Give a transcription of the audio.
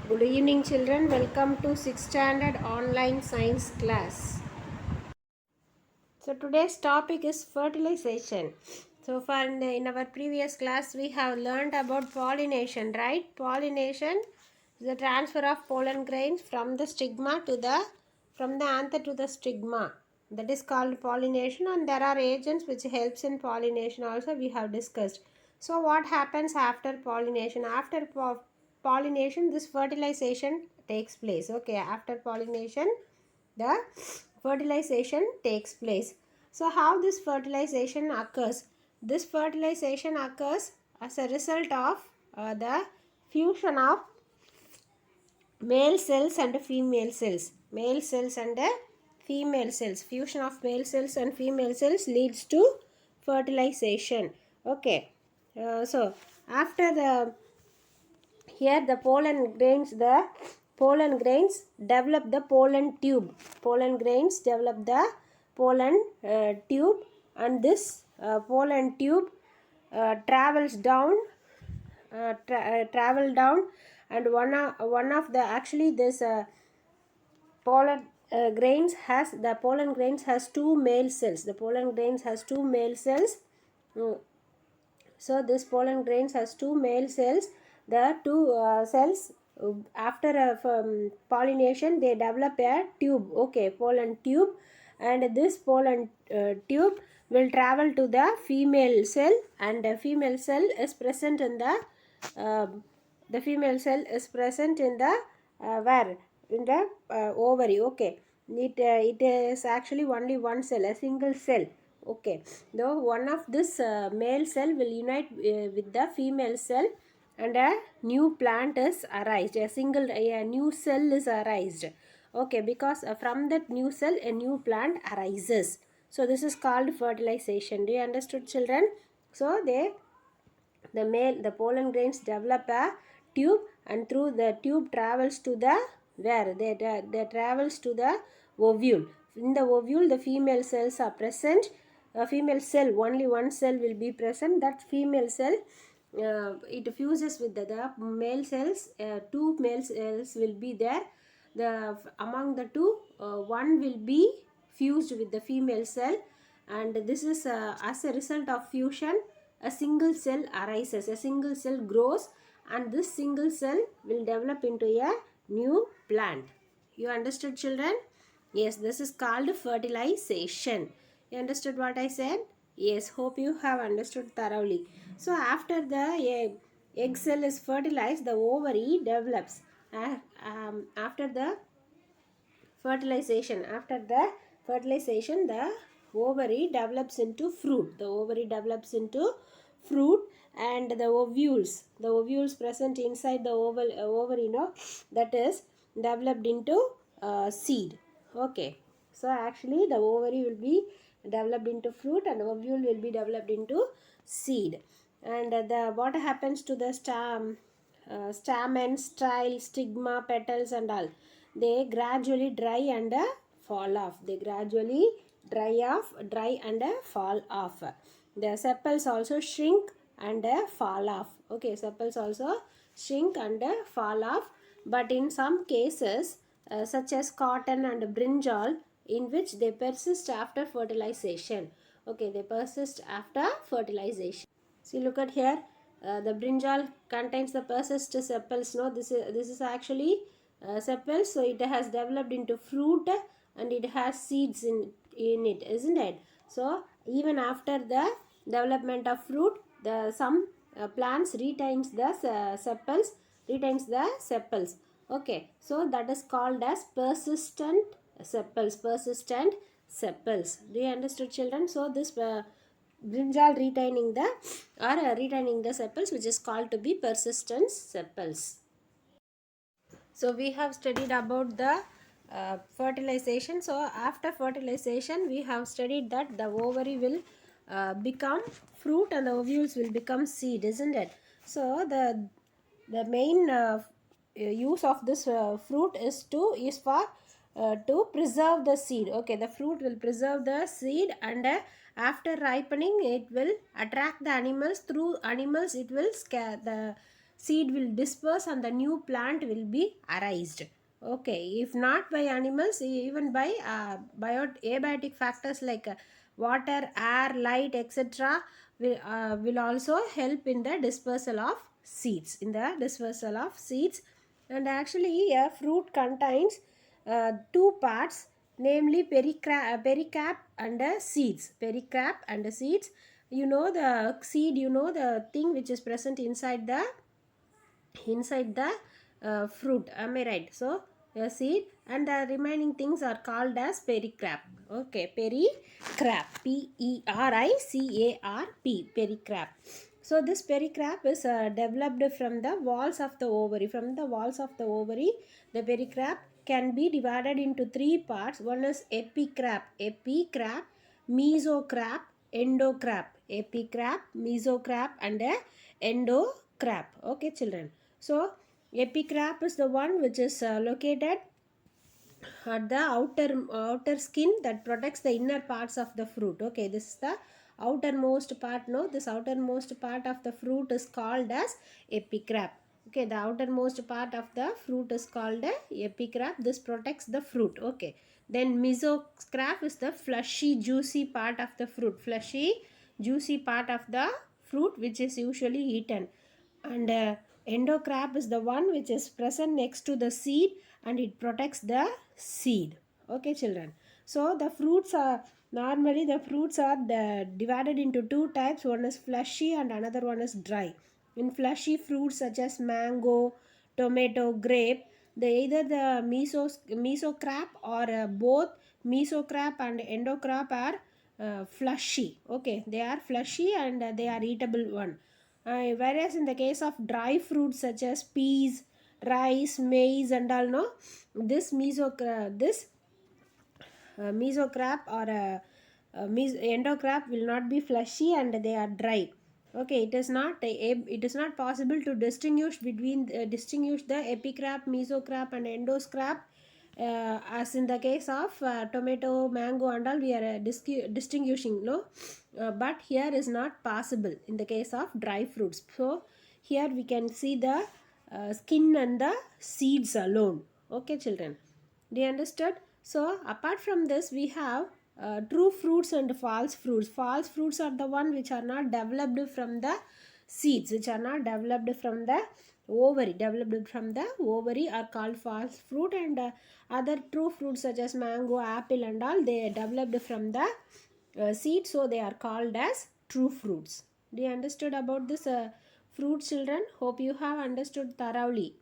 Good evening, children. Welcome to 6th standard online science class. So today's topic is fertilization. So far in our previous class we have learned about pollination, right? Pollination is the transfer of pollen grains from the stigma to the from the anther to the stigma. That is called pollination, and there are agents which helps in pollination also we have discussed. So what happens after pollination? After pollination, this fertilization takes place. Okay, after pollination the fertilization takes place. So how this fertilization occurs? This fertilization occurs as a result of the fusion of male cells and female cells. Male cells and female cells. Fusion of male cells and female cells leads to fertilization. Okay. So after the here the pollen grains develop the pollen tube. Pollen grains develop the pollen tube, and this pollen tube travels down travel down, and one of the actually this pollen grains has two male cells. The pollen grains has two male cells. So this pollen grains has two male cells. The two cells after pollination they develop a tube. Okay, pollen tube, and this pollen tube will travel to the female cell, and the female cell is present in uh, the female cell is present in the where in the ovary. Okay, it is actually only one cell, a single cell. Okay, though one of this male cell will unite with the female cell, and a new plant is arised. A new cell is arised. Okay, because from that new cell a new plant arises. So this is called fertilization. Do you understood, children? So the pollen grains develop a tube, and through the tube travels to the where they travels to the ovule. In the ovule the female cells are present. A female cell, only one cell will be present. That female cell it fuses with the male cells. Two male cells will be there. Among the two, one will be fused with the female cell, and this is as a result of fusion a single cell arises, a single cell grows, and this single cell will develop into a new plant. You understood, children? Yes, this is called fertilization. You understood what I said? Yes, hope you have understood thoroughly. So after the egg cell is fertilized, the ovary develops. After the fertilization, the ovary develops into fruit. The ovary develops into fruit, and the ovules present inside the ovary, that is developed into seed. Okay, so actually the ovary will be developed into fruit, and ovule will be developed into seed. And the what happens to the stamen, style, stigma, petals and all? They gradually dry and fall off. They gradually dry and fall off. The sepals also shrink and fall off. Okay, sepals also shrink and fall off. But in some cases such as cotton and brinjal, in which they persist after fertilization. Okay, they persist after fertilization. See, look at here. The brinjal contains the persist sepals. No, this is actually sepals. So it has developed into fruit, and it has seeds in it, isn't it? So even after the development of fruit, the some plants retains the sepals. Okay, so that is called as persistent sepals. Do you understood, children? So this brinjal retaining the sepals, which is called to be persistent sepals. So we have studied about the fertilization. So after fertilization we have studied that the ovary will become fruit, and the ovules will become seed, isn't it? So the main use of this fruit is for to preserve the seed. Okay, the fruit will preserve the seed, and after ripening it will attract the animals. Through animals it will seed will disperse and the new plant will be arised. Okay, if not by animals, even by abiotic factors like water, air, light, etc., will also help in the dispersal of seeds, and actually a fruit contains two parts, namely pericarp and seeds. You know the seed, you know the thing which is present inside the fruit, am I right? So a seed and the remaining things are called as pericarp. Okay, pericarp, pericarp. So this pericarp is developed from the walls of the ovary. The pericarp can be divided into three parts. One is epicarp, mesocarp, endocarp. Epicarp, mesocarp and endocarp. Okay, children. So epicarp is the one which is located at the outer skin that protects the inner parts of the fruit. Okay, this is the outermost part. No, this outermost part of the fruit is called as epicarp. Okay, the outermost part of the fruit is called a epicarp. This protects the fruit. Okay, then mesocarp is the fleshy juicy part of the fruit, which is usually eaten. And endocarp is the one which is present next to the seed and it protects the seed. Okay, children. So the fruits are divided into two types. One is fleshy and another one is dry. In fleshy fruits such as mango, tomato, grape, either the mesocarp or both mesocarp and endocarp are fleshy. Okay, they are fleshy and they are eatable one. Whereas in the case of dry fruits such as peas, rice, maize and all, no, this mesocarp or endocarp will not be fleshy and they are dry. Okay, it is not possible to distinguish the epicarp, mesocarp and endoscarp, as in the case of tomato, mango and all we are distinguishing, no, but here is not possible in the case of dry fruits. So here we can see the skin and the seeds alone. Okay, children, do you understood? So apart from this, we have true fruits and false fruits. False fruits are the one which are not developed from the seeds, which are not developed from the ovary are called false fruit, and other true fruits such as mango, apple and all, they are developed from the seed, so they are called as true fruits. Do you understood about this fruit, children? Hope you have understood thoroughly.